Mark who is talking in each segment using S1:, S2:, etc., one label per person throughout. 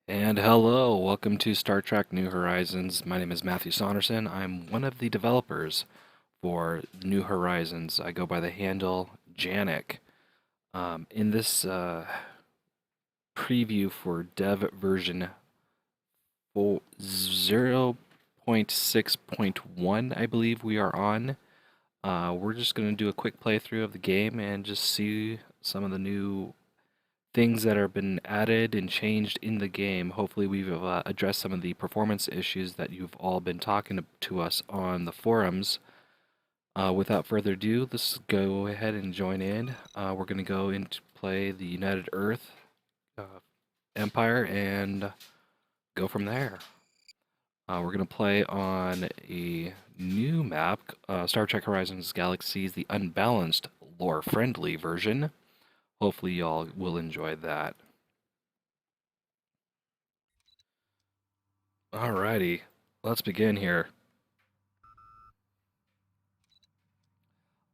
S1: And hello, welcome to Star Trek New Horizons. My name is Matthew Saunderson. I'm one of the developers for New Horizons. I go by the handle Janik. In this preview for dev version 0.6.1, I believe we are on, we're just going to do a quick playthrough of the game and just see some of the new things that have been added and changed in the game. Hopefully, we've addressed some of the performance issues that you've all been talking to us on the forums. Without further ado, let's go ahead and join in. We're going to go into play the United Earth uh, Empire and go from there. We're going to play on a new map, Star Trek Horizons Galaxies, the unbalanced, lore-friendly version. Hopefully, y'all will enjoy that. Alrighty, let's begin here.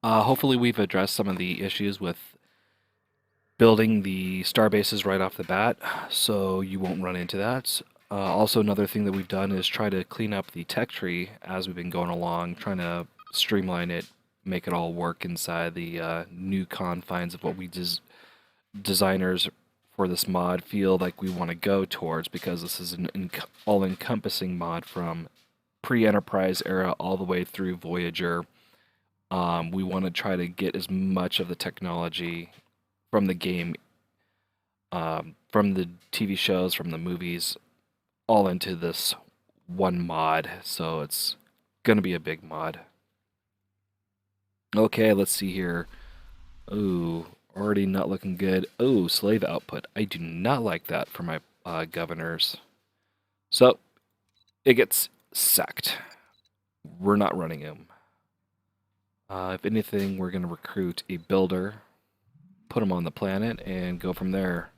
S1: Hopefully we've addressed some of the issues with building the star bases right off the bat, so you won't run into that. Also, another thing that we've done is try to clean up the tech tree as we've been going along, trying to streamline it, make it all work inside the new confines of what we designers for this mod feel like we want to go towards, because this is an all-encompassing mod from pre-Enterprise era all the way through Voyager. We want to try to get as much of the technology from the game, from the TV shows, from the movies, all into this one mod. So it's going to be a big mod. Okay, let's see here. Ooh, already not looking good. Oh, slave output. I do not like that for my governors. So it gets sacked. We're not running him. If anything, we're going to recruit a builder, put him on the planet, and go from there.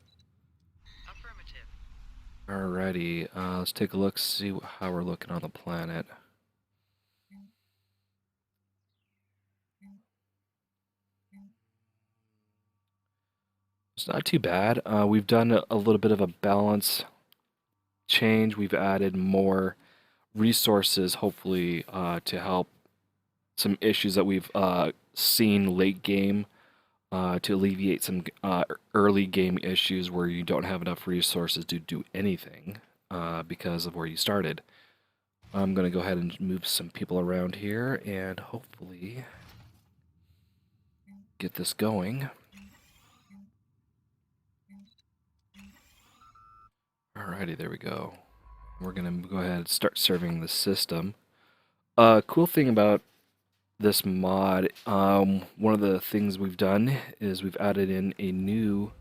S1: Alrighty, let's take a look, see how we're looking on the planet. It's not too bad. We've done a little bit of a balance change. We've added more resources, hopefully, to help some issues that we've seen late game, to alleviate some early game issues where you don't have enough resources to do anything because of where you started. I'm going to go ahead and move some people around here and hopefully get this going. Alrighty, there we go. We're going to go ahead and start serving the system. Cool thing about this mod, one of the things we've done is we've added in a new,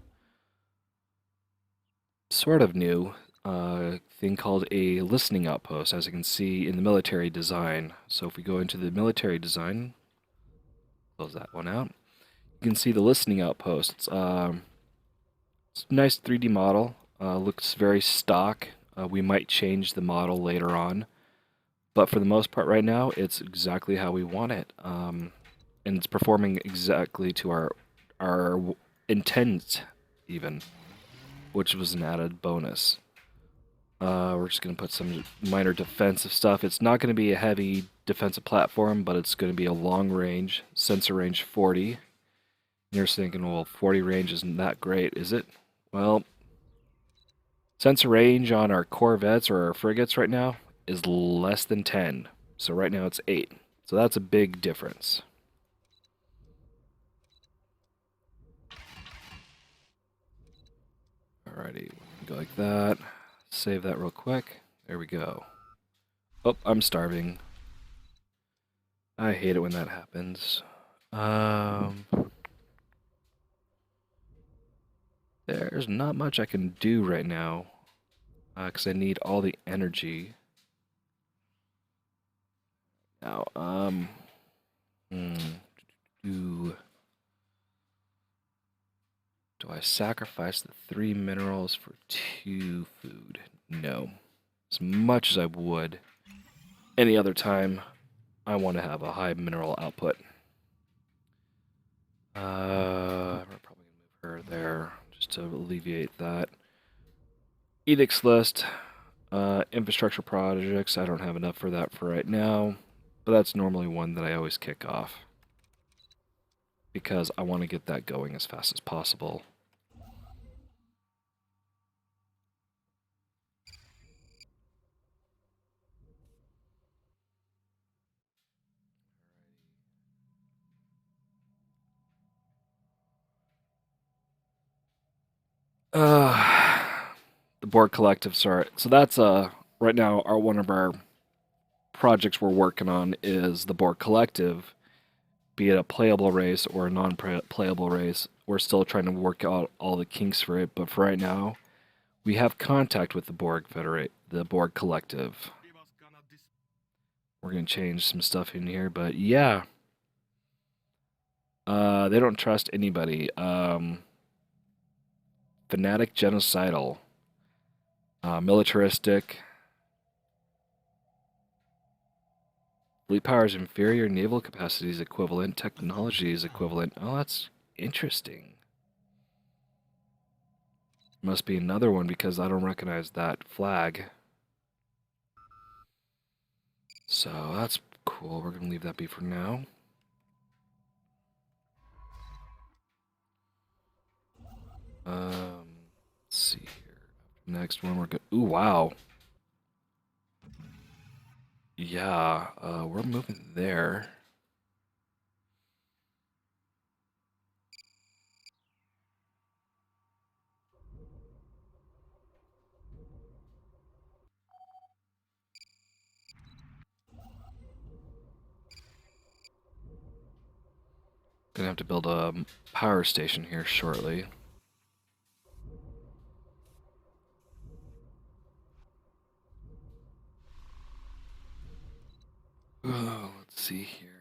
S1: sort of new, thing called a listening outpost, as you can see in the military design. So if we go into the military design, close that one out, you can see the listening outpost. It's a nice 3D model, looks very stock. We might change the model later on, but for the most part right now, it's exactly how we want it. And it's performing exactly to our intent, even, which was an added bonus. We're just going to put some minor defensive stuff. It's not going to be a heavy defensive platform, but it's going to be a long range, sensor range 40. You're thinking, well, 40 range isn't that great, is it? Well, sensor range on our corvettes or our frigates right now is less than 10. So right now it's 8. So that's a big difference. Alrighty, go like that. Save that real quick. There we go. Oh, I'm starving. I hate it when that happens. There's not much I can do right now, because I need all the energy. Now, do I sacrifice the 3 minerals for 2 food? No. As much as I would any other time, I want to have a high mineral output. I'm probably going to move her there just to alleviate that. edicts list, infrastructure projects. I don't have enough for that for right now, but that's normally one that I always kick off because I want to get that going as fast as possible. The board collective, sorry. So that's right now one of our projects we're working on is the board collective, be it a playable race or a non-playable race. We're still trying to work out all the kinks for it, but for right now, we have contact with the the Borg collective. We're gonna change some stuff in here, but yeah, they don't trust anybody. Fanatic, genocidal, militaristic. Fleet power is inferior, naval capacity is equivalent, technology is equivalent. Oh, that's interesting. Must be another one because I don't recognize that flag. So that's cool. We're gonna leave that be for now. Let's see here. Next one we're good. Ooh, wow. Yeah, we're moving there. Gonna have to build a power station here shortly. Oh, let's see here.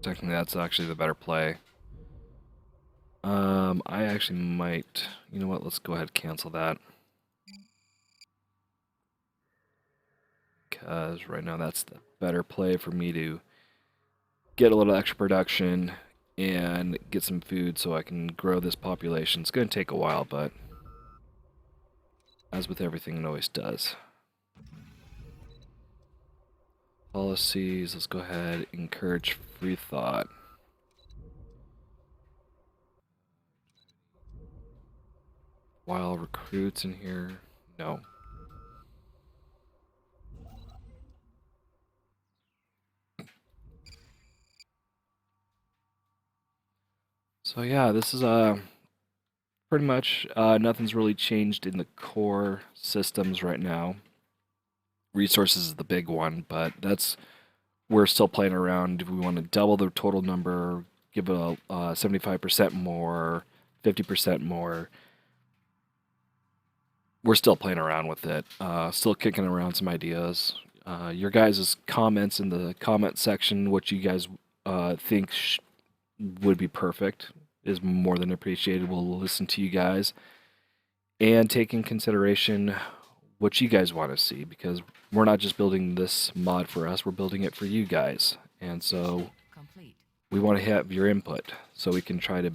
S1: Technically, that's actually the better play. I actually might. You know what? Let's go ahead and cancel that. Because right now that's the better play for me to get a little extra production and get some food so I can grow this population. It's going to take a while, but as with everything, it always does. Policies, let's go ahead, encourage free thought. While recruits in here, no. So yeah, this is pretty much nothing's really changed in the core systems right now. Resources is the big one, but that's we're still playing around. Do we want to double the total number, give it a 75% more, 50% more? We're still playing around with it. Still kicking around some ideas. Your guys' comments in the comment section, what you guys think would be perfect, is more than appreciated. We'll listen to you guys and take in consideration what you guys want to see because we're not just building this mod for us, we're building it for you guys. And so we want to have your input so we can try to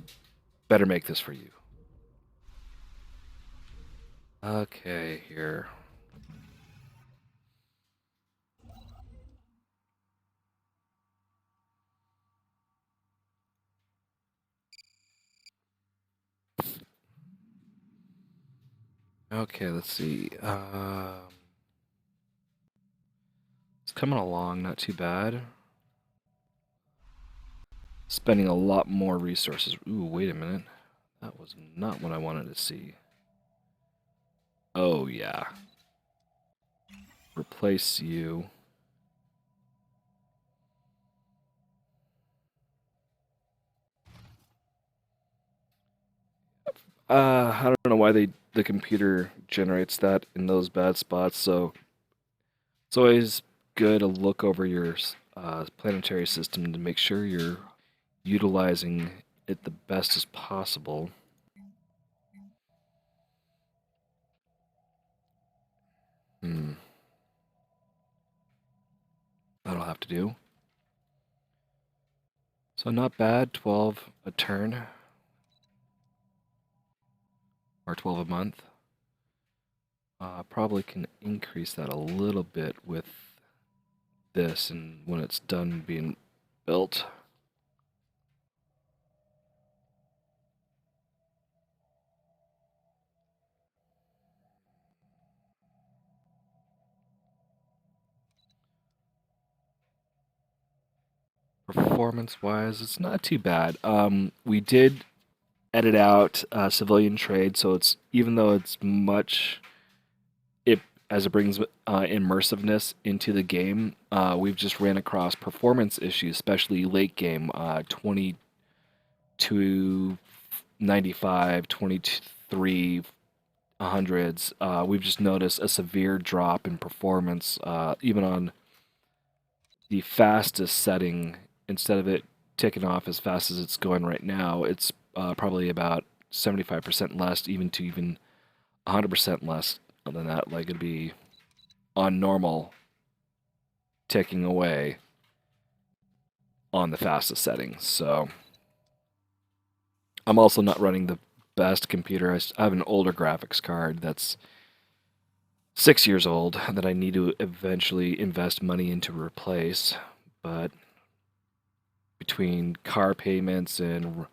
S1: better make this for you. Okay, here. Okay, let's see. It's coming along, not too bad. Spending a lot more resources. Ooh, wait a minute. That was not what I wanted to see. Oh, yeah. Replace you. I don't know why the computer generates that in those bad spots, so it's always good to look over your planetary system to make sure you're utilizing it the best as possible. That'll have to do. So not bad, 12 a turn. Or 12 a month. Probably can increase that a little bit with this and when it's done being built. Performance-wise, it's not too bad. We did edit out civilian trade, so it's even though it's much it as it brings immersiveness into the game, we've just ran across performance issues, especially late game. 20 to 95, 23 hundreds. We've just noticed a severe drop in performance, even on the fastest setting. Instead of it ticking off as fast as it's going right now, it's probably about 75% less, even 100% less than that. Like it'd be on normal, ticking away on the fastest settings. So I'm also not running the best computer. I have an older graphics card that's 6 years old that I need to eventually invest money into replace, but between car payments and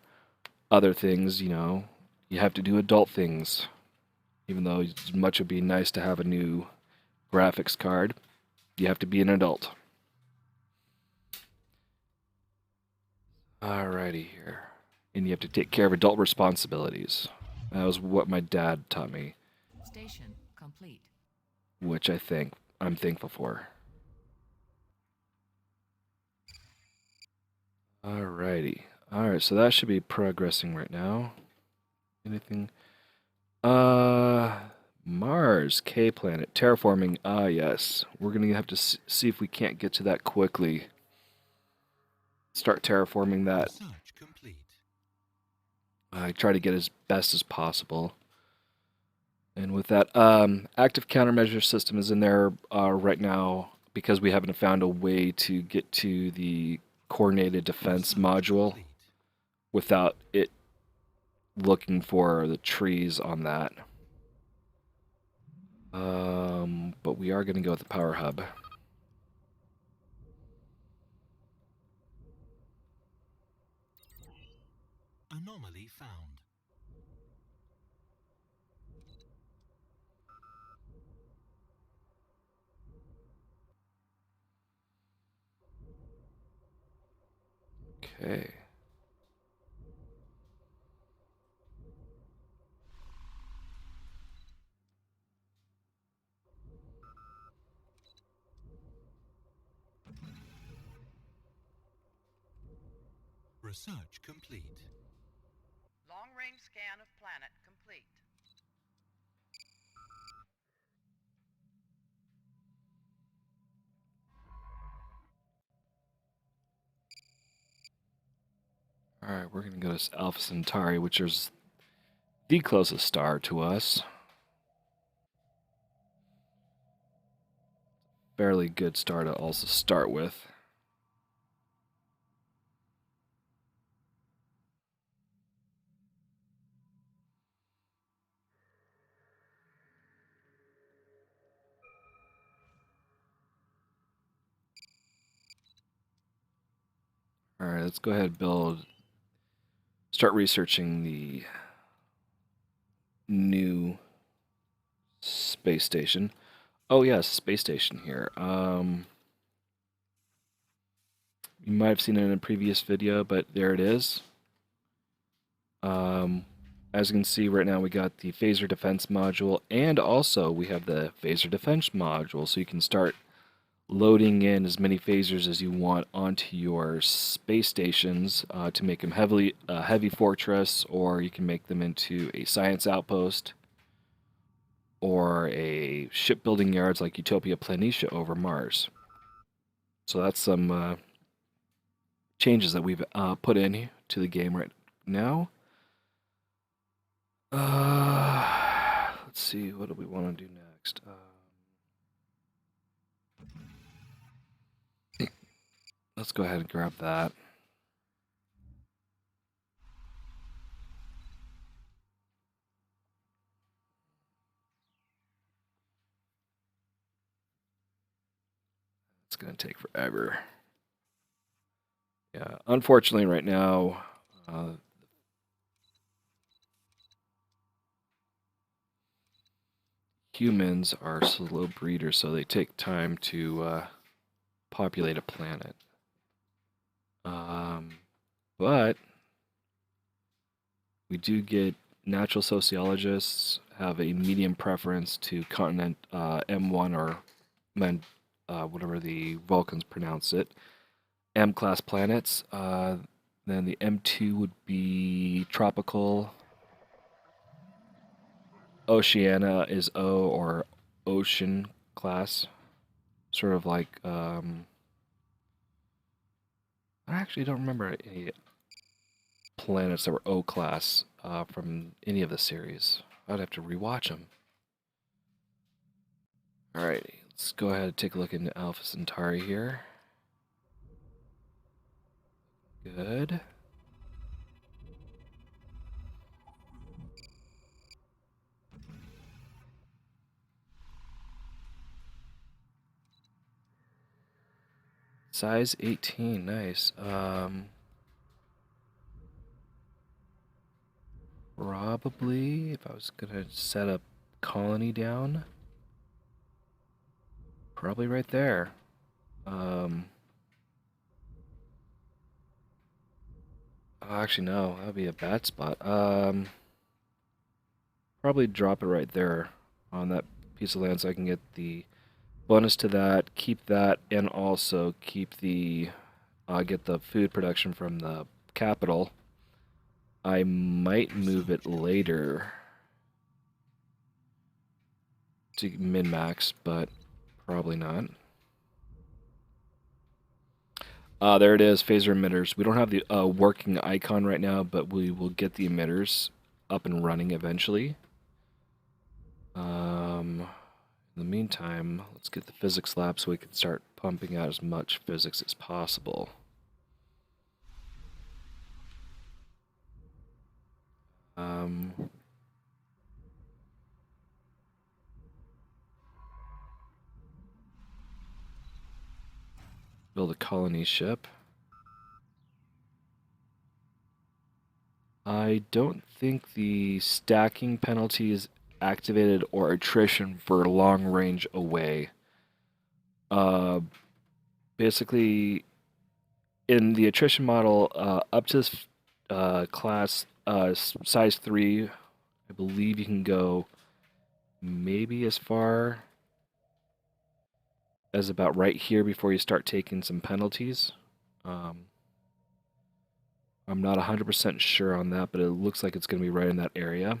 S1: other things, you have to do adult things. Even though as much would be nice to have a new graphics card, you have to be an adult. Alrighty here. And you have to take care of adult responsibilities. That was what my dad taught me.
S2: Station complete.
S1: Which I'm thankful for. Alrighty. Alright, so that should be progressing right now. Anything? Mars, K planet, terraforming. Yes. We're gonna have to see if we can't get to that quickly. Start terraforming that.
S3: Research complete.
S1: I try to get as best as possible. And with that, active countermeasure system is in there right now because we haven't found a way to get to the coordinated defense module without it looking for the trees on that. But we are going to go with the power hub.
S3: Anomaly found.
S1: Okay.
S3: Research complete.
S2: Long-range scan of planet complete.
S1: Alright, we're going to go to Alpha Centauri, which is the closest star to us. Fairly good star to also start with. Alright, let's go ahead and start researching the new space station. Oh yes, space station here. You might have seen it in a previous video, but there it is. As you can see right now, we got the phaser defense module, and also we have the phaser defense module, so you can start loading in as many phasers as you want onto your space stations to make them heavy fortress, or you can make them into a science outpost or a shipbuilding yards like Utopia Planitia over Mars. So that's some changes that we've put in to the game right now. Let's see, what do we want to do next? Let's go ahead and grab that. It's going to take forever. Yeah, unfortunately right now, humans are slow breeders, so they take time to populate a planet. But we do get natural sociologists have a medium preference to continent M1 or whatever the Vulcans pronounce it, M-class planets. Then the M2 would be tropical. Oceania is O or ocean class. Sort of like, I actually don't remember any planets that were O class from any of the series. I'd have to rewatch them. Alrighty, let's go ahead and take a look into Alpha Centauri here. Good. Size 18, nice. Probably, if I was gonna set a colony down, probably right there. Actually, no, that'd be a bad spot. Probably drop it right there on that piece of land so I can get the bonus to that, keep that, and also keep the get the food production from the capital. I might move it later to min-max, but probably not. There it is, phaser emitters. We don't have the working icon right now, but we will get the emitters up and running eventually. In the meantime, let's get the physics lab so we can start pumping out as much physics as possible. Build a colony ship. I don't think the stacking penalty is activated or attrition for long range away. Basically, in the attrition model, up to this class size 3, I believe you can go maybe as far as about right here before you start taking some penalties. I'm not 100% sure on that, but it looks like it's going to be right in that area.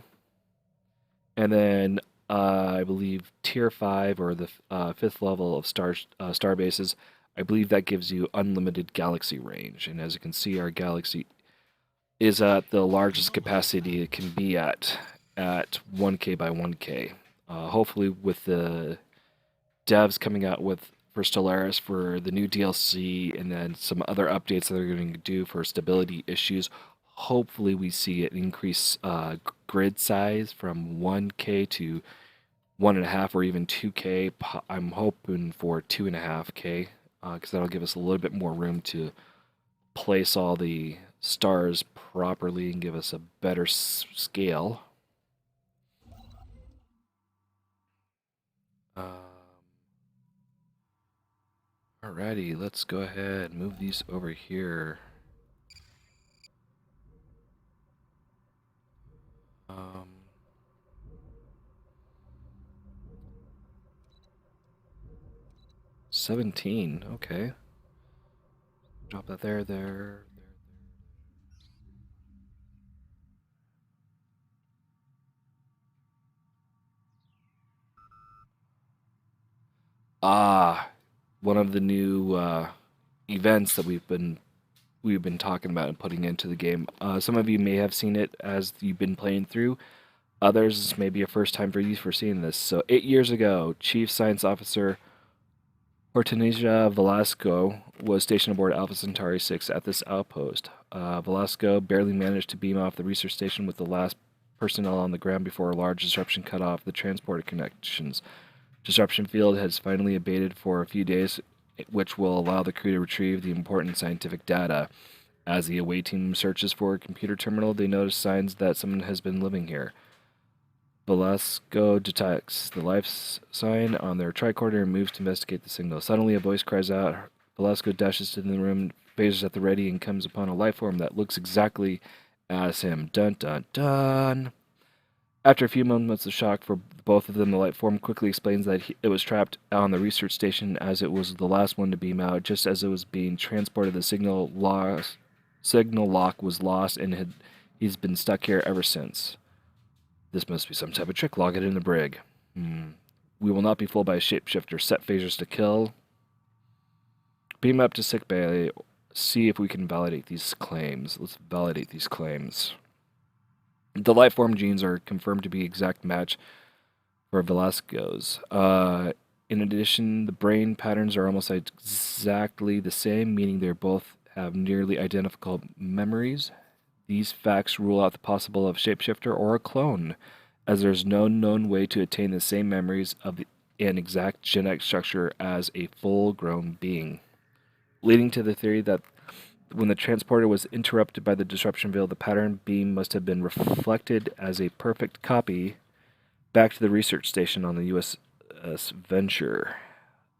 S1: And then I believe tier 5 or the 5th level of star bases, I believe that gives you unlimited galaxy range. And as you can see, our galaxy is at the largest capacity it can be at 1K by 1K. Hopefully with the devs coming out with for Stellaris for the new DLC and then some other updates that they're going to do for stability issues, hopefully we see an increase grid size from 1K to 1.5 or even 2K. I'm hoping for 2.5K because that'll give us a little bit more room to place all the stars properly and give us a better scale. Alrighty, let's go ahead and move these over here. 17, okay. Drop that there. One of the new events that we've been talking about and putting into the game. Some of you may have seen it as you've been playing through. Others may be a first time for you for seeing this. So 8 years ago, Chief Science Officer Hortensia Velasco was stationed aboard Alpha Centauri 6 at this outpost. Velasco barely managed to beam off the research station with the last personnel on the ground before a large disruption cut off the transporter connections. Disruption field has finally abated for a few days, which will allow the crew to retrieve the important scientific data. As the away team searches for a computer terminal, they notice signs that someone has been living here. Velasco detects the life sign on their tricorder and moves to investigate the signal. Suddenly, a voice cries out. Velasco dashes to the room, phasers at the ready, and comes upon a life form that looks exactly as him. Dun dun dun. After a few moments of shock for both of them, the life form quickly explains that it was trapped on the research station as it was the last one to beam out. Just as it was being transported, the signal lock was lost, and he's been stuck here ever since. This must be some type of trick. Log it in the brig. We will not be fooled by a shapeshifter. Set phasers to kill. Beam up to sickbay. See if we can validate these claims. Let's validate these claims. The life form genes are confirmed to be exact match for Velasco's. In addition, the brain patterns are almost exactly the same, meaning they both have nearly identical memories. These facts rule out the possible of shapeshifter or a clone, as there's no known way to attain the same memories of an exact genetic structure as a full-grown being, leading to the theory that when the transporter was interrupted by the disruption field, the pattern beam must have been reflected as a perfect copy back to the research station on the USS Venture.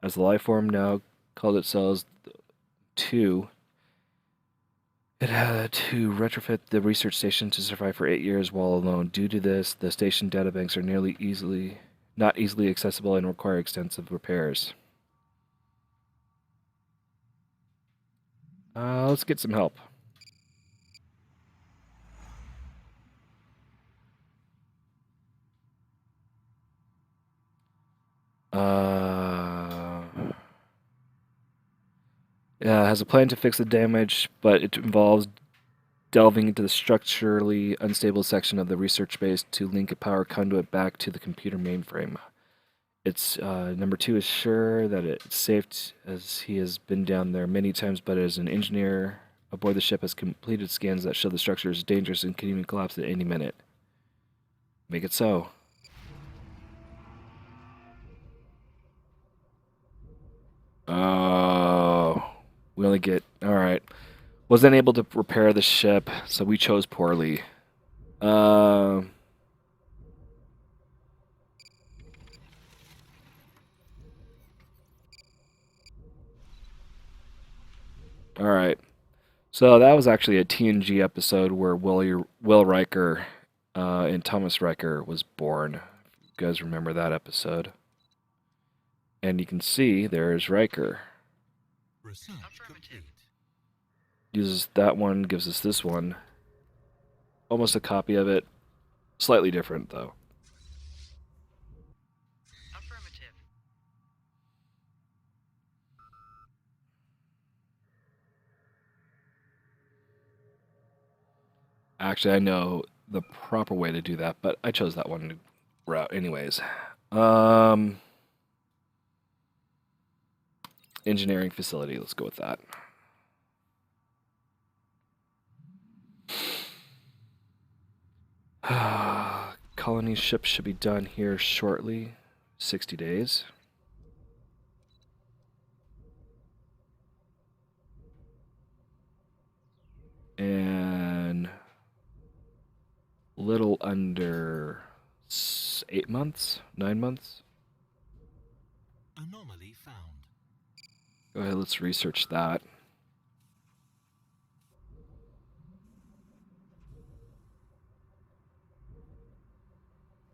S1: As the life form now called itself 2, it had to retrofit the research station to survive for 8 years while alone. Due to this, the station databanks are not easily accessible and require extensive repairs. Let's get some help. Has a plan to fix the damage, but it involves delving into the structurally unstable section of the research base to link a power conduit back to the computer mainframe. It's number 2 is sure that it's safe as he has been down there many times, but as an engineer aboard the ship has completed scans that show the structure is dangerous and can even collapse at any minute. Make it so. Oh, we only get... Alright. Wasn't able to repair the ship, so we chose poorly. Alright. So that was actually a TNG episode where Will Riker and Thomas Riker was born. You guys remember that episode? And you can see there's Riker.
S3: Research complete.
S1: Uses that one, gives us this one. Almost a copy of it. Slightly different, though.
S2: Affirmative.
S1: Actually, I know the proper way to do that, but I chose that one route anyways. Engineering facility, let's go with that. Colony ship should be done here shortly. 60 days. And little under 8 months, 9 months.
S3: Anomaly found.
S1: Go ahead, let's research that.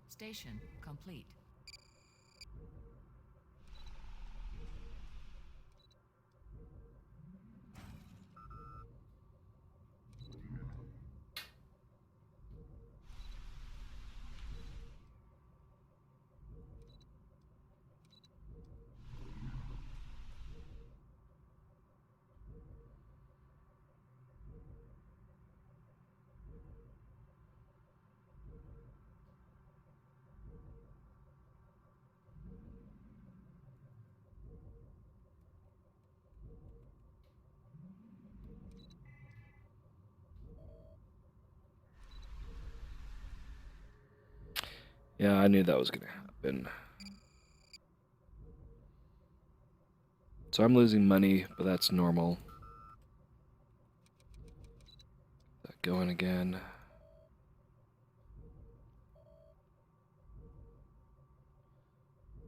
S2: Station complete.
S1: Yeah, I knew that was gonna happen. So I'm losing money, but that's normal. That going again.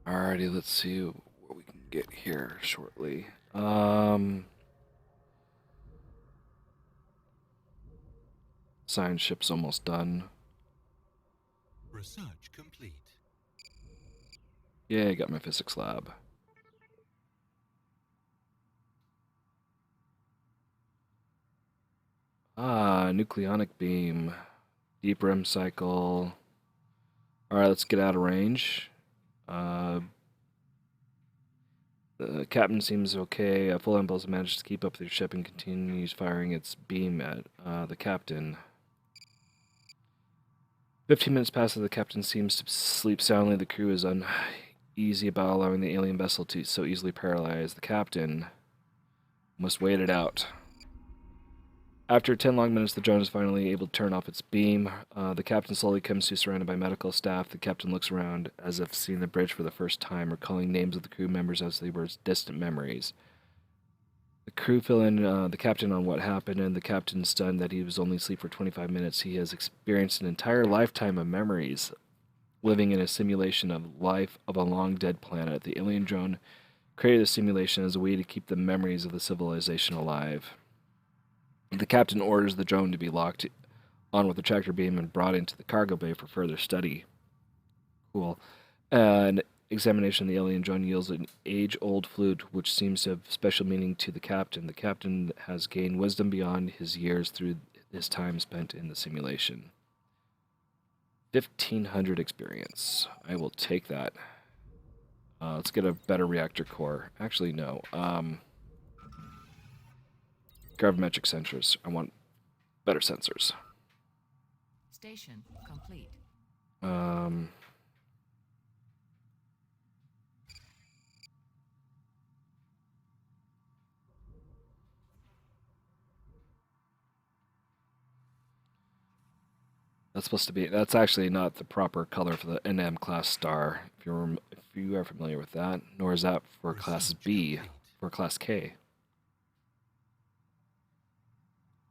S1: Alrighty, let's see what we can get here shortly. Science ship's almost done.
S3: Research complete.
S1: Yeah, I got my physics lab. Nucleonic beam. Deep REM cycle. Alright, let's get out of range. The captain seems okay. Full impulse manages to keep up with your ship and continues firing its beam at the captain. 15 minutes pass as the captain seems to sleep soundly. The crew is uneasy about allowing the alien vessel to so easily paralyze. The captain must wait it out. After 10 long minutes, the drone is finally able to turn off its beam. The captain slowly comes to, surrounded by medical staff. The captain looks around as if seeing the bridge for the first time, recalling names of the crew members as they were distant memories. The crew fill in the captain on what happened, and the captain stunned that he was only asleep for 25 minutes. He has experienced an entire lifetime of memories, living in a simulation of life of a long dead planet. The alien drone created a simulation as a way to keep the memories of the civilization alive. The captain orders the drone to be locked on with the tractor beam and brought into the cargo bay for further study. Cool. An examination of the alien drone yields an age-old flute, which seems to have special meaning to the captain. The captain has gained wisdom beyond his years through his time spent in the simulation. 1,500 experience. I will take that. Let's get a better reactor core. Actually, no. Gravimetric sensors. I want better sensors.
S2: Station complete.
S1: Um, that's supposed to be. That's actually not the proper color for the NM class star. If you are familiar with that, nor is that for class
S3: Research
S1: B,
S3: complete.
S1: for class K.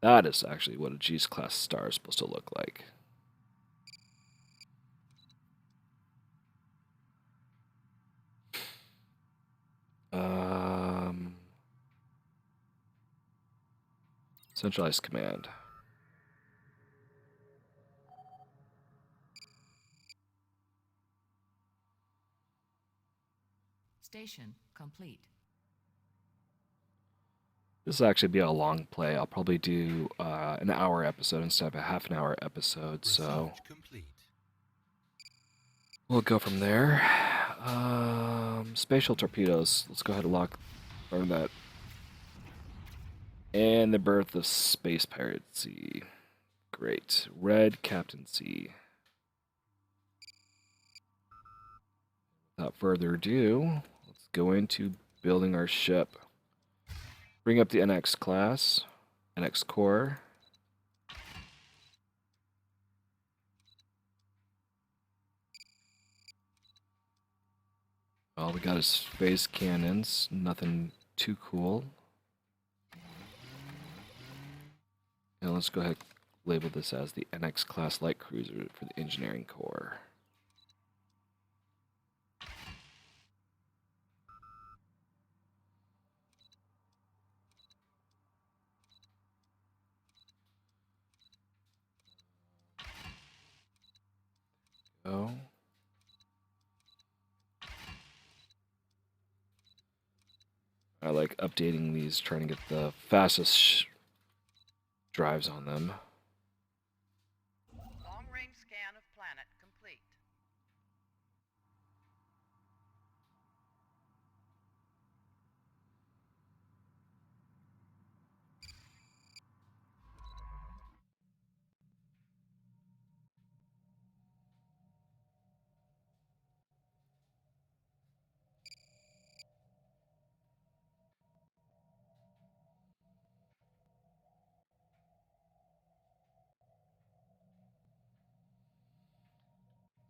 S1: That is actually what a G's class star is supposed to look like. Um, Centralized command.
S2: Station complete.
S1: This will actually be a long play. I'll probably do an hour episode instead of a half an hour episode. So
S3: Research complete.
S1: we'll go from there. Spatial torpedoes. Let's go ahead and learn that. And the birth of Space Piracy. Great. Red Captaincy. Without further ado, let's go into building our ship. Bring up the NX class, NX core. All we got is phase cannons, nothing too cool. And let's go ahead and label this as the NX class light cruiser for the engineering core. Go. I like updating these, trying to get the fastest drives on them.
S2: Long-range scan of planet complete.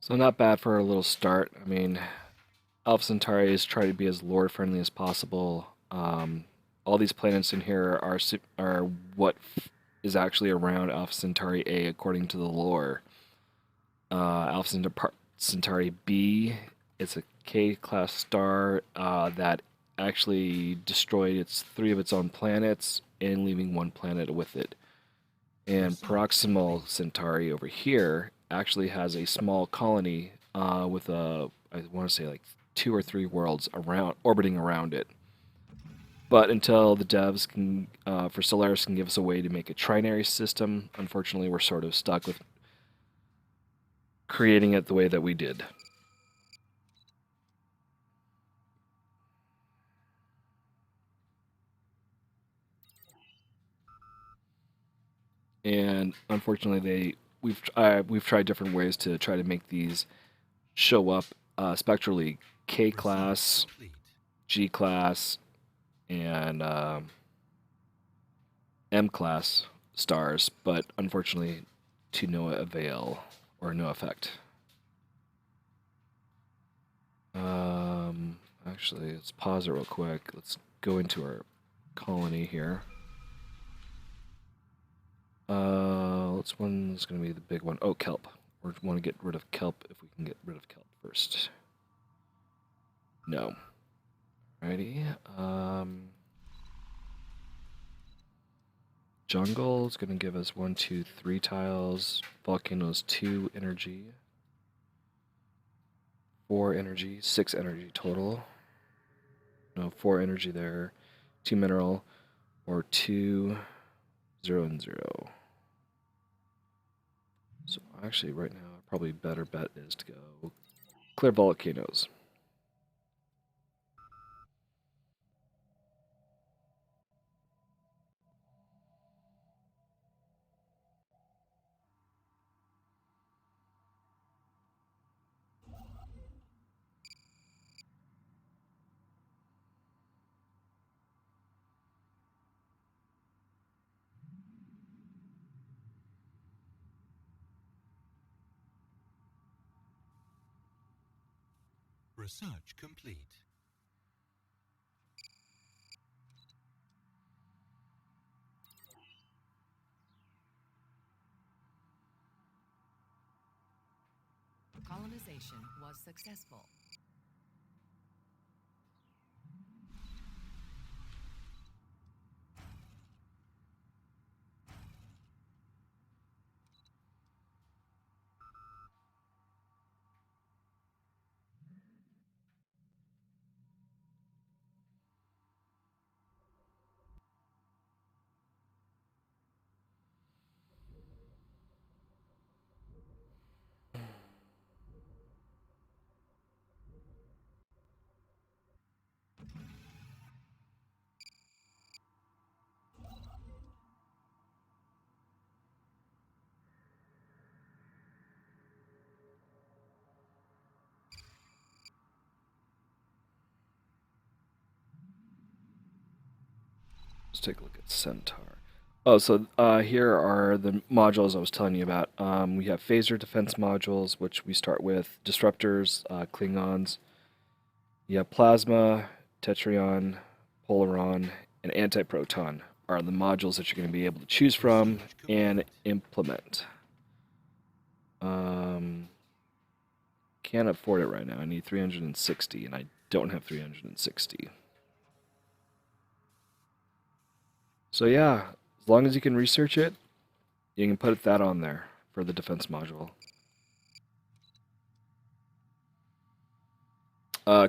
S1: So not bad for a little start. I mean, Alpha Centauri is trying to be as lore friendly as possible. All these planets in here are what is actually around Alpha Centauri A according to the lore. Centauri B, it's a K-class star that actually destroyed three of its own planets and leaving one planet with it. And Proximal Centauri over here actually has a small colony with I want to say like 2 or 3 worlds orbiting around it. But until the devs for Stellaris can give us a way to make a trinary system, unfortunately we're sort of stuck with creating it the way that we did. And unfortunately, we've tried different ways to try to make these show up spectrally K class, G class, and M class stars, but unfortunately to no avail or no effect. Actually, let's pause it real quick. Let's go into our colony here. Which one's going to be the big one? Oh, kelp. We want to get rid of kelp if we can get rid of kelp first. No. Alrighty. Jungle is going to give us 1, 2, 3 tiles. Volcanoes 2 energy. 4 energy, 6 energy total. No, 4 energy there. 2 mineral, or 2, 0, and 0. So actually, right now, probably better bet is to go clear volcanoes.
S3: Research complete.
S2: Colonization was successful.
S1: Let's take a look at Centaur. Oh, so here are the modules I was telling you about. We have phaser defense modules, which we start with disruptors, Klingons. You have plasma, tetryon, polaron, and antiproton are the modules that you're going to be able to choose from and implement. Can't afford it right now. I need 360, and I don't have 360. So yeah, as long as you can research it, you can put that on there for the defense module.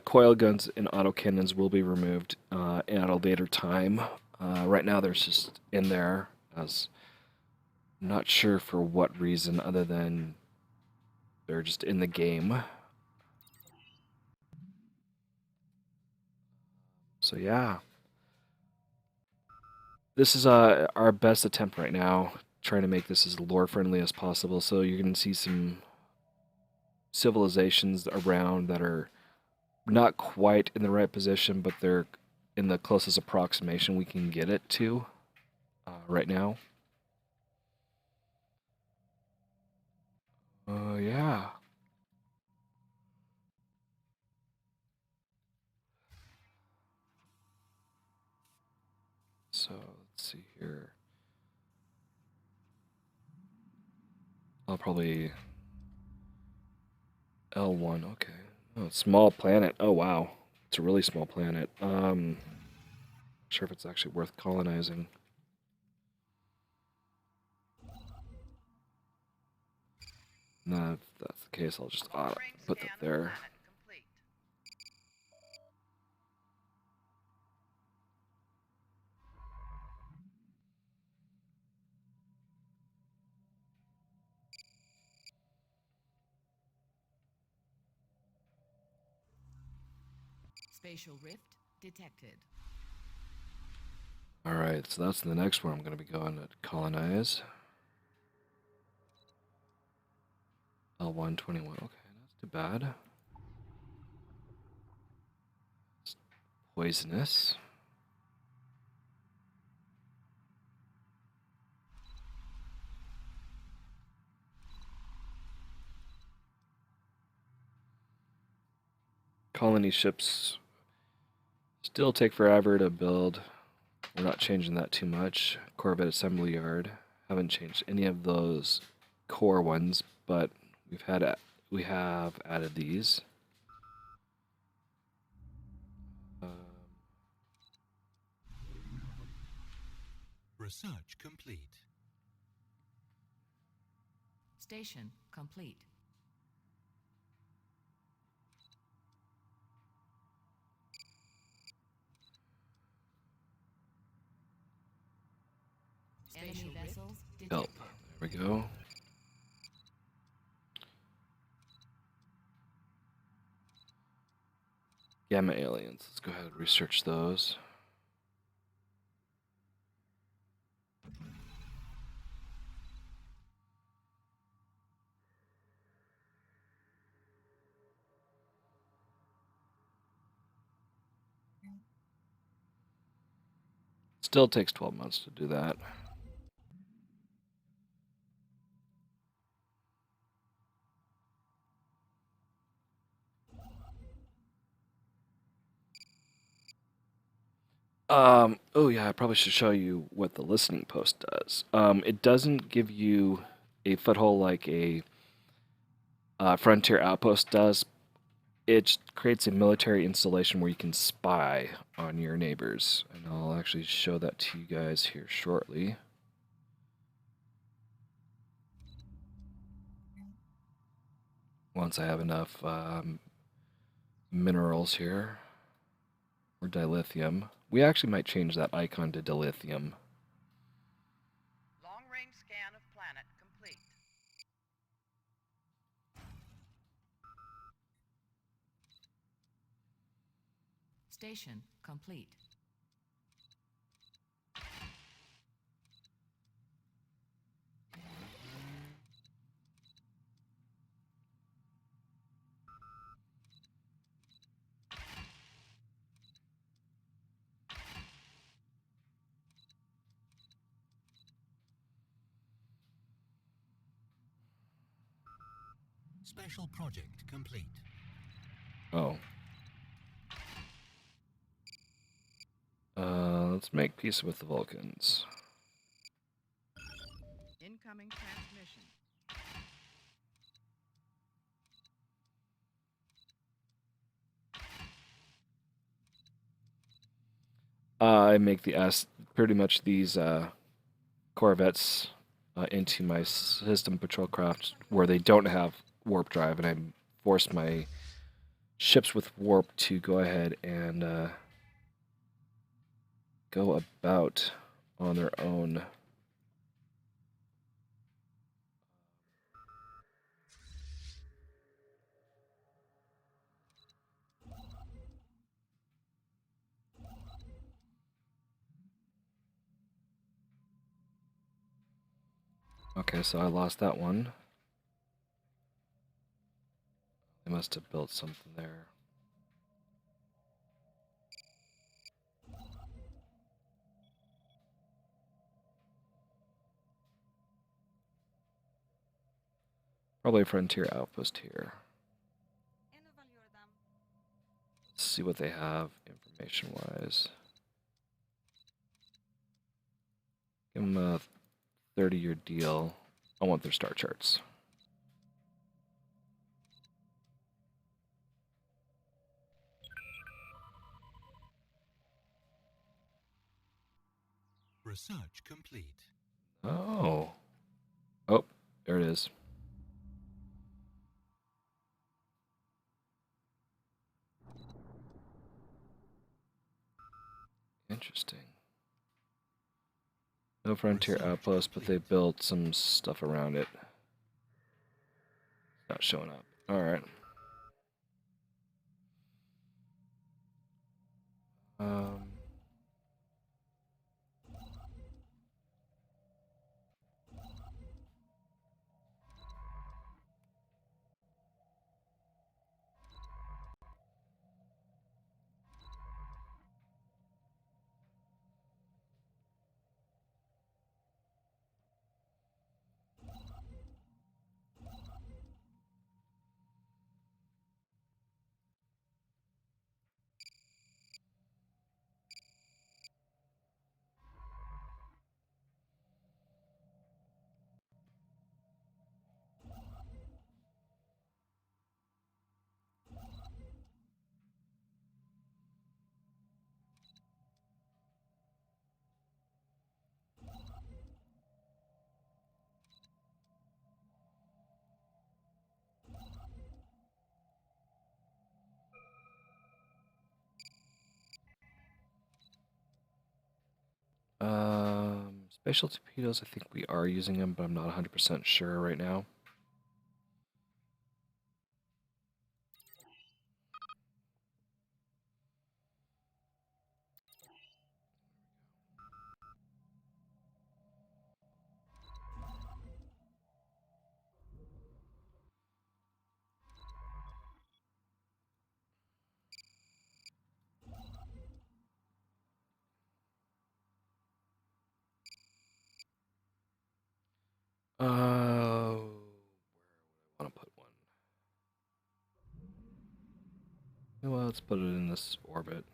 S1: Coil guns and autocannons will be removed at a later time. Right now, they're just in there as I'm not sure for what reason other than they're just in the game. So yeah, this is our best attempt right now, trying to make this as lore friendly as possible. So you're going to see some civilizations around that are not quite in the right position, but they're in the closest approximation we can get it to right now. Yeah. So let's see here. I'll probably L1. Okay. Oh, small planet. Oh wow, it's a really small planet. Not sure if it's actually worth colonizing. No, if that's the case, I'll just put that there.
S2: Spatial rift detected.
S1: Alright, so that's the next one I'm going to be going to colonize. L121. Okay, that's too bad. It's poisonous. Colony ships still take forever to build. We're not changing that too much. Corvette assembly yard. Haven't changed any of those core ones, but we have added these.
S3: Research complete.
S2: Station complete. Enemy vessels
S1: Help.
S2: detected.
S1: There we go. Gamma aliens. Let's go ahead and research those. Still takes 12 months to do that. Oh yeah, I probably should show you what the listening post does. It doesn't give you a foothold like a frontier outpost does. It creates a military installation where you can spy on your neighbors, and I'll actually show that to you guys here shortly. Once I have enough minerals here, or dilithium. We actually might change that icon to dilithium.
S4: Long-range scan of planet complete.
S2: Station complete.
S3: Special project complete.
S1: Oh. Let's make peace with the Vulcans.
S4: Incoming transmission.
S1: I make pretty much these corvettes into my system patrol craft where they don't have warp drive, and I force my ships with warp to go ahead and go about on their own. Okay, so I lost that one. They must have built something there. Probably a frontier outpost here. Let's see what they have information-wise. Give them a 30-year deal. I want their star charts.
S3: Research complete.
S1: Oh. Oh, there it is. Interesting. No frontier
S3: Research
S1: outpost, but they
S3: complete.
S1: built some stuff around it. Not showing up. Alright. Um, spatial torpedoes, I think we are using them, but I'm not 100% sure right now. Where would I want to put one? Well, let's put it in this orbit.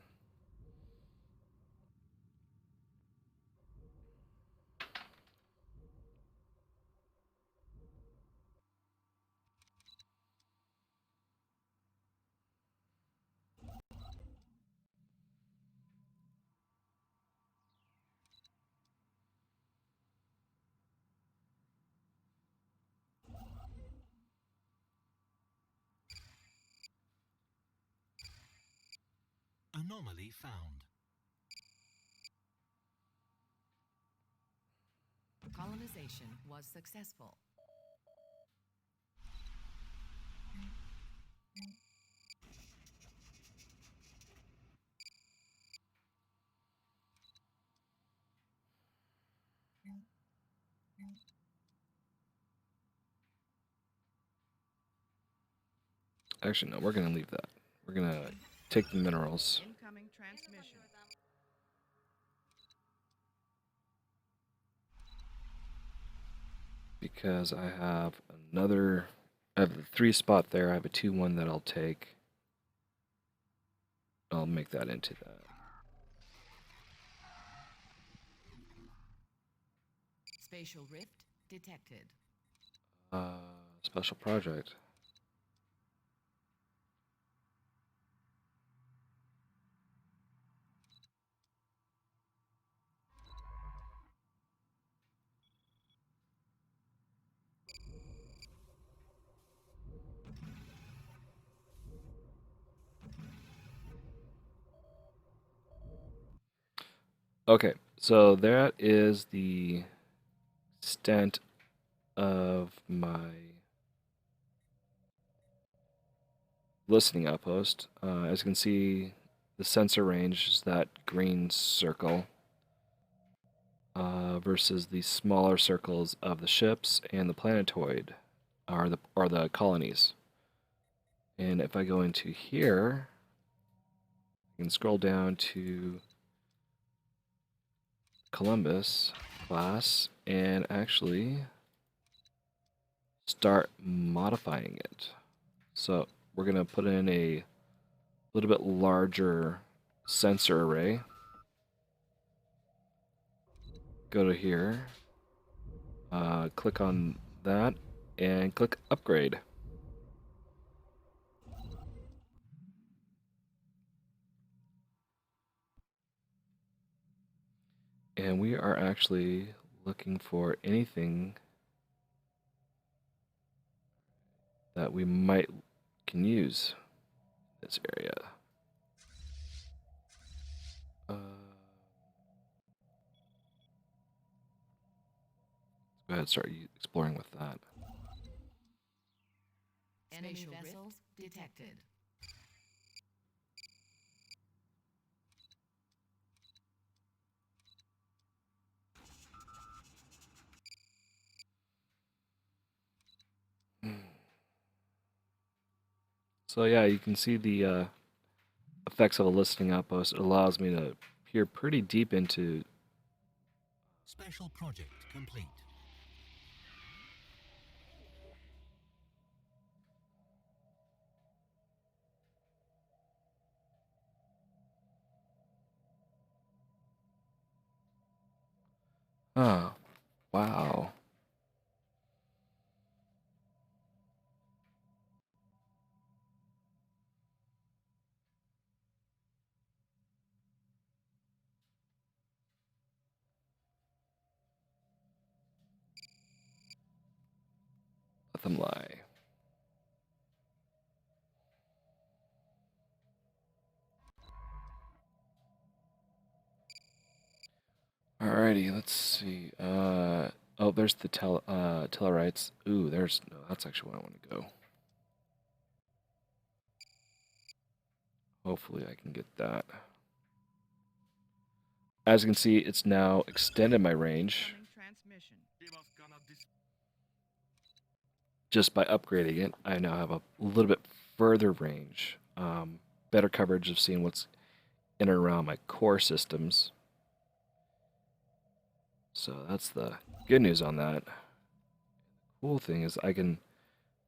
S3: Anomaly found.
S2: Colonization was successful.
S1: Actually, no, we're going to leave that. We're going to take the minerals.
S4: Incoming transmission.
S1: Because I have another... I have the 3 spot there. I have a 2-1 that I'll take. I'll make that into that.
S2: Spatial rift detected.
S1: Special project. Okay, so that is the extent of my listening outpost. As you can see, the sensor range is that green circle versus the smaller circles of the ships, and the planetoid are the colonies. And if I go into here, I can scroll down to Columbus class and actually start modifying it. So we're going to put in a little bit larger sensor array. go to here, click on that, and click upgrade. And we are actually looking for anything that we can use in this area. Go ahead and start exploring with that.
S2: Enemy vessels detected.
S1: So yeah, you can see the effects of a listening outpost. It allows me to peer pretty deep into.
S3: Special project complete.
S1: Oh, wow. Let them lie. Alrighty, let's see. Oh, there's the Tellarites. Ooh, no, that's actually where I want to go. Hopefully I can get that. As you can see, it's now extended my range
S4: Incoming transmission.
S1: just by upgrading it. I now have a little bit further range, better coverage of seeing what's in and around my core systems. So that's the good news on that. Cool thing is I can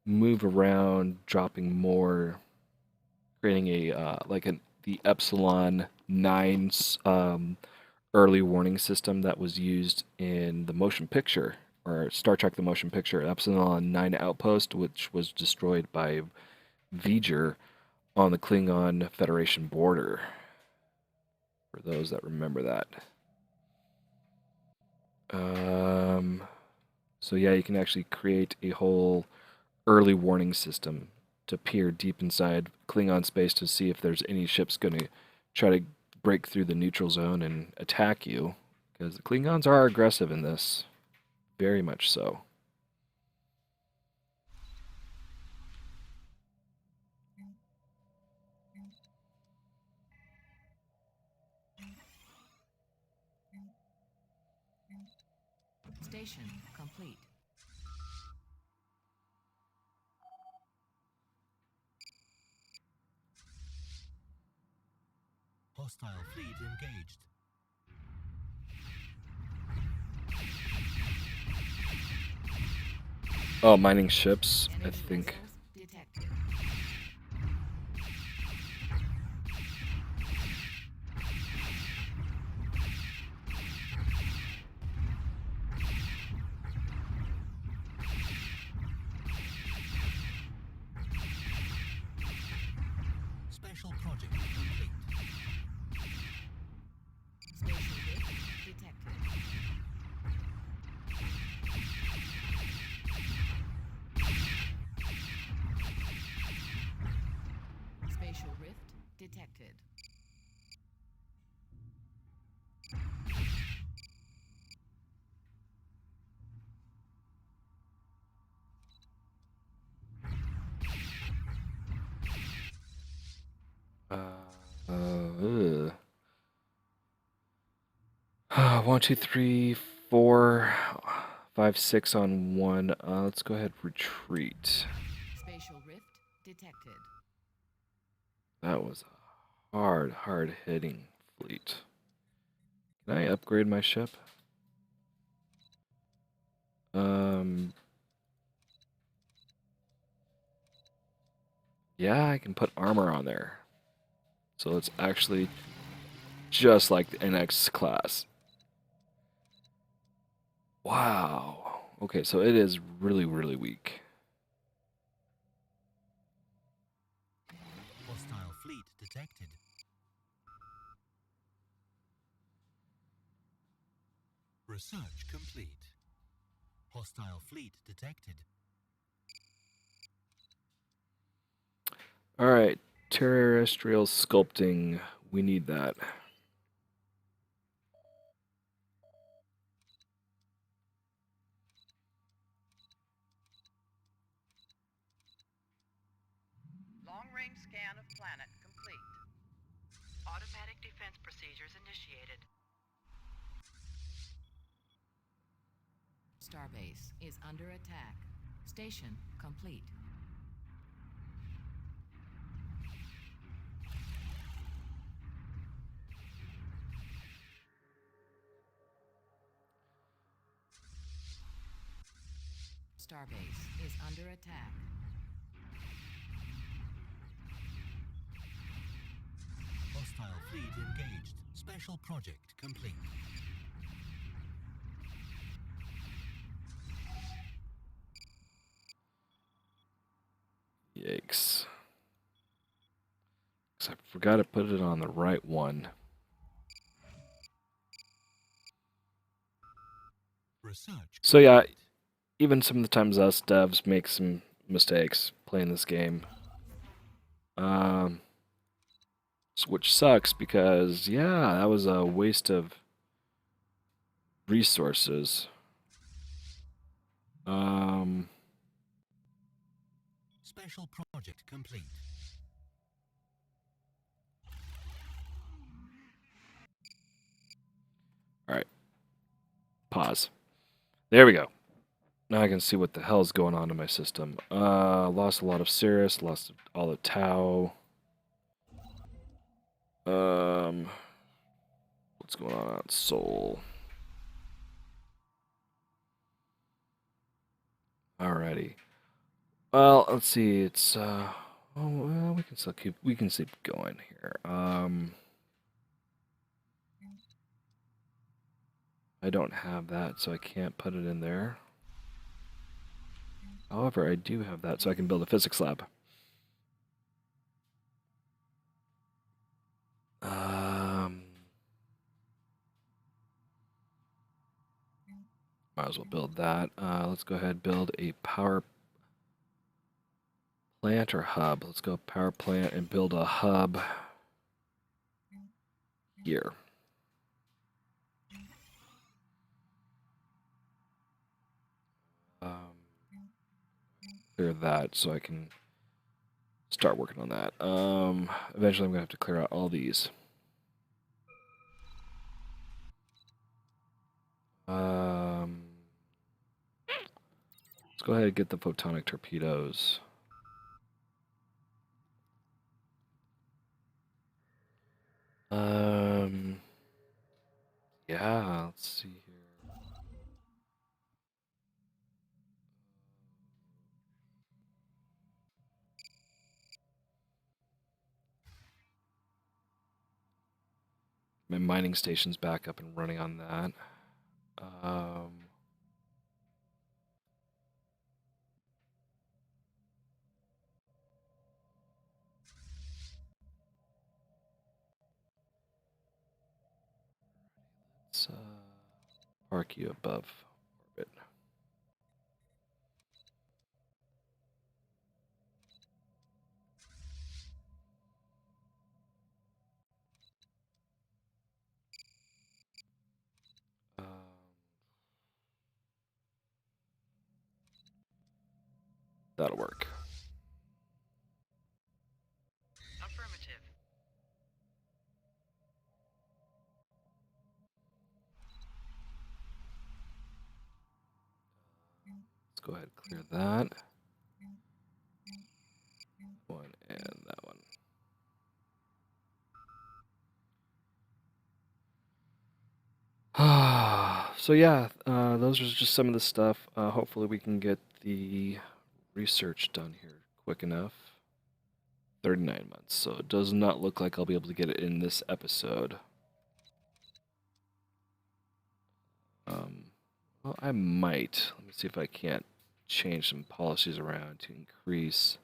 S1: move around, dropping more, creating a the Epsilon 9 early warning system that was used in the motion picture, or Star Trek the motion picture, Epsilon 9 outpost, which was destroyed by V'ger on the Klingon Federation border. For those that remember that. So yeah, you can actually create a whole early warning system to peer deep inside Klingon space to see if there's any ships going to try to break through the neutral zone and attack you. Because the Klingons are aggressive in this. Very much so.
S2: Station complete.
S3: Hostile fleet engaged.
S1: Oh, mining ships, I
S2: Enemy
S1: think.
S2: vessels detected.
S3: Special project complete.
S2: Spatial rift detected. Spatial rift detected.
S1: Ugh. 1, 2, 3, 4, 5, 6 on one. Let's go ahead and retreat.
S2: Spatial rift detected.
S1: That was a hard hitting fleet. Can I upgrade my ship? Yeah, I can put armor on there. So it's actually just like the NX class. Wow. Okay, so it is really, really weak.
S3: Hostile fleet detected. Research complete. Hostile fleet detected.
S1: All right, terrestrial sculpting. We need that.
S4: Long-range scan of planet complete.
S2: Automatic defense procedures initiated. Starbase is under attack. Station complete. Starbase is under attack.
S3: Hostile fleet engaged. Special project complete.
S1: Yikes. 'Cause I forgot to put it on the right one.
S3: Research
S1: So yeah,
S3: complete.
S1: even some of the times us devs make some mistakes playing this game. Which sucks because, yeah, that was a waste of resources.
S3: Special project complete.
S1: All right. Pause. There we go. Now I can see what the hell's going on in my system. Lost a lot of Cirrus, lost all the Tau. What's going on? Soul. Alrighty. Well, let's see. It's oh well, we can keep going here. I don't have that, so I can't put it in there. However, I do have that, so I can build a physics lab. Might as well build that. Let's go ahead and build a power plant or hub. Let's go power plant and build a hub here. Clear that so I can start working on that. Eventually I'm going to have to clear out all these. Let's go ahead and get the photonic torpedoes. Yeah, let's see here. My mining station's back up and running on that. Let's park you above orbit. That'll work.
S2: Affirmative.
S1: Let's go ahead and clear that. One and that one. So yeah, those are just some of the stuff. Hopefully we can get the research done here quick enough. 39 months, so it does not look like I'll be able to get it in this episode. Well, I might. Let me see if I can't change some policies around to increase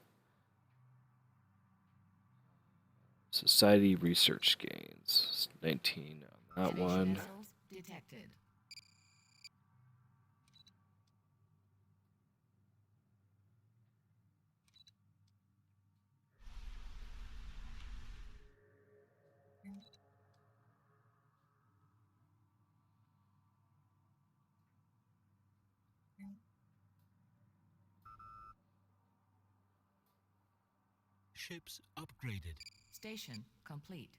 S1: society research gains. 19 on that
S2: Enemy
S1: one.
S2: vessels detected.
S3: Ships upgraded.
S2: Station complete.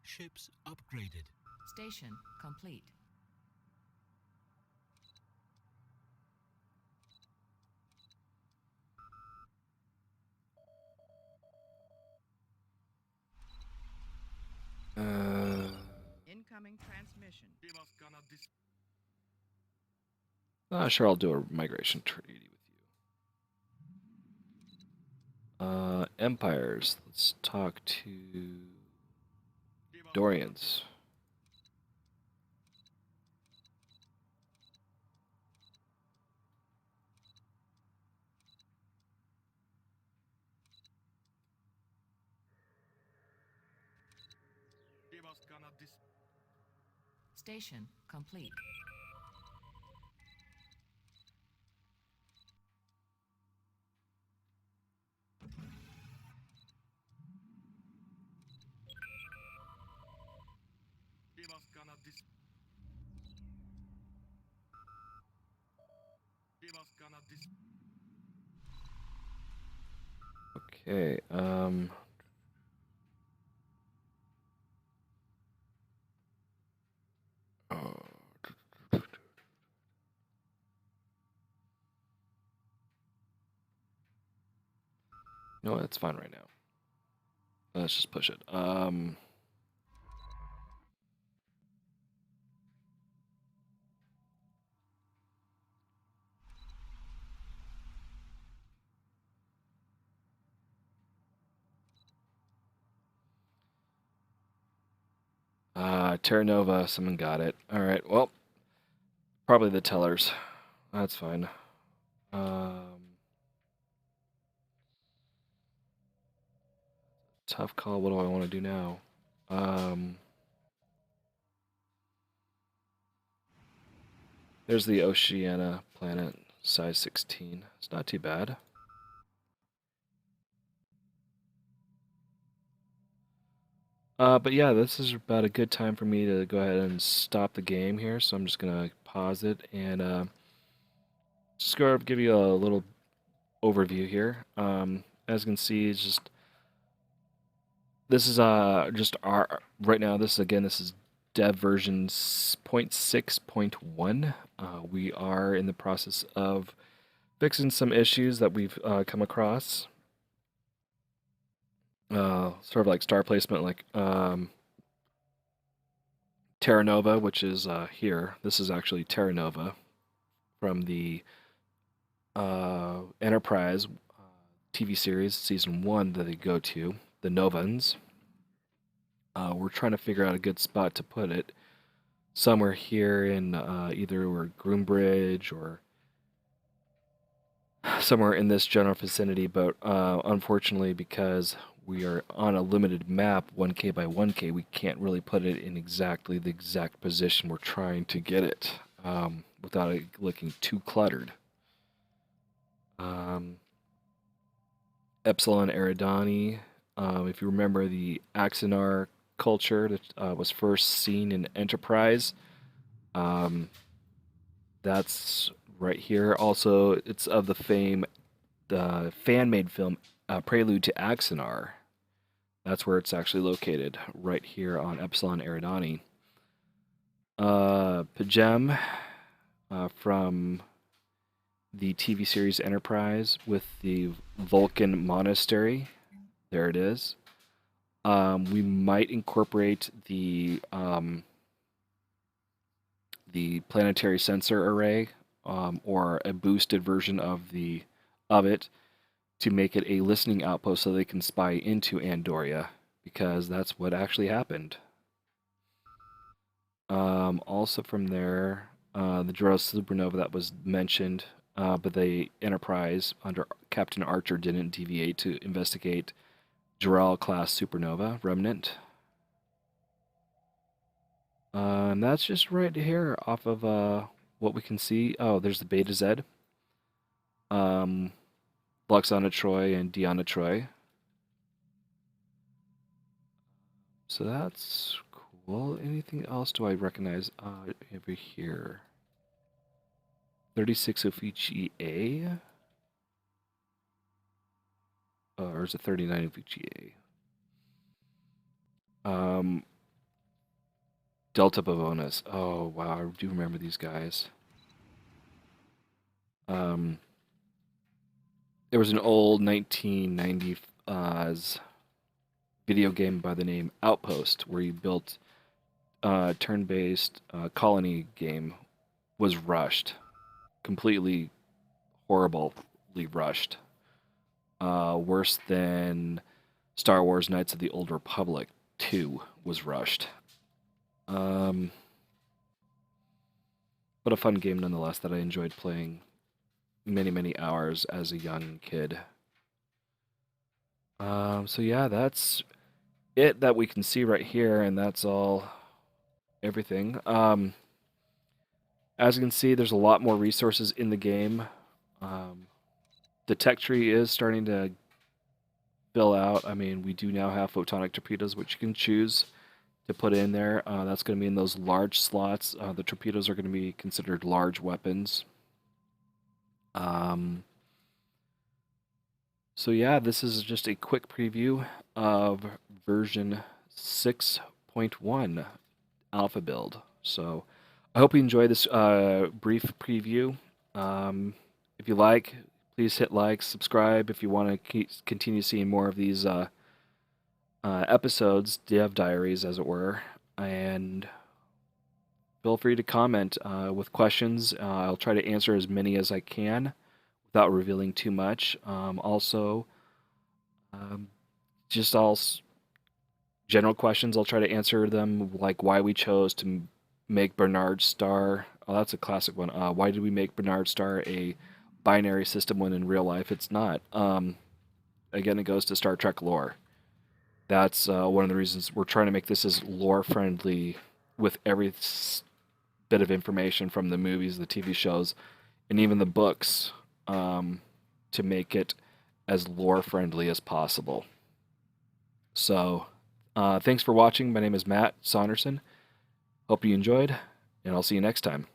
S3: Ships upgraded.
S2: Station complete.
S4: Incoming transmission.
S1: Sure, I'll do a migration treaty with you. Empires. Let's talk to Dorians.
S2: Station complete.
S1: Okay, oh. No, that's fine right now. Let's just push it. Terra Nova, someone got it. Alright, well, probably the tellers. That's fine. Tough call. What do I want to do now? There's the Oceania planet, size 16. It's not too bad. But yeah, this is about a good time for me to go ahead and stop the game here. So I'm just gonna pause it and just go give you a little overview here. As you can see, it's just this is just our right now. This is dev version 0.6.1. We are in the process of fixing some issues that we've come across. Sort of like star placement, like Terra Nova, which is here. This is actually Terra Nova from the Enterprise TV series, season 1 that they go to, the Novans. We're trying to figure out a good spot to put it. Somewhere here in either Groombridge or somewhere in this general vicinity, but unfortunately, because we are on a limited map, 1K by 1K, we can't really put it in exactly the exact position we're trying to get it without it looking too cluttered. Epsilon Eridani, if you remember the Axanar culture that was first seen in Enterprise, that's right here. Also, it's of the fan-made film Prelude to Axanar. That's where it's actually located, right here on Epsilon Eridani. Pajem from the TV series Enterprise with the Vulcan Monastery. There it is. We might incorporate the the planetary sensor array, or a boosted version of it to make it a listening outpost so they can spy into Andoria, because that's what actually happened. Also from there, the Joros supernova that was mentioned, but the Enterprise under Captain Archer didn't deviate to investigate Joral class supernova remnant. And that's just right here off of what we can see. Oh, there's the Beta Z. Luxana Troy and Deanna Troy. So that's cool. Anything else do I recognize over here? 36 Uffici A? Or is it 39 Uffici A? Delta Bavonis. Oh, wow. I do remember these guys. There was an old 1990s video game by the name Outpost where you built turn-based colony game. Was rushed. Completely horribly rushed. Worse than Star Wars Knights of the Old Republic 2 was rushed. But a fun game nonetheless that I enjoyed playing many, many hours as a young kid. So yeah, that's it that we can see right here, and that's all, everything. As you can see, there's a lot more resources in the game. The tech tree is starting to fill out. I mean, we do now have photonic torpedoes, which you can choose to put in there. That's going to be in those large slots. The torpedoes are going to be considered large weapons. So yeah, this is just a quick preview of version 6.1 alpha build. So I hope you enjoyed this brief preview. If you like, please hit like, subscribe if you want to continue seeing more of these episodes, dev diaries as it were, and feel free to comment with questions. I'll try to answer as many as I can without revealing too much. Also, just all general questions, I'll try to answer them, like why we chose to make Bernard Star. Oh, that's a classic one. Why did we make Bernard Star a binary system when in real life it's not? Again, it goes to Star Trek lore. That's one of the reasons we're trying to make this as lore-friendly with every bit of information from the movies, the TV shows, and even the books, to make it as lore-friendly as possible. So, thanks for watching. My name is Matt Saunderson. Hope you enjoyed, and I'll see you next time.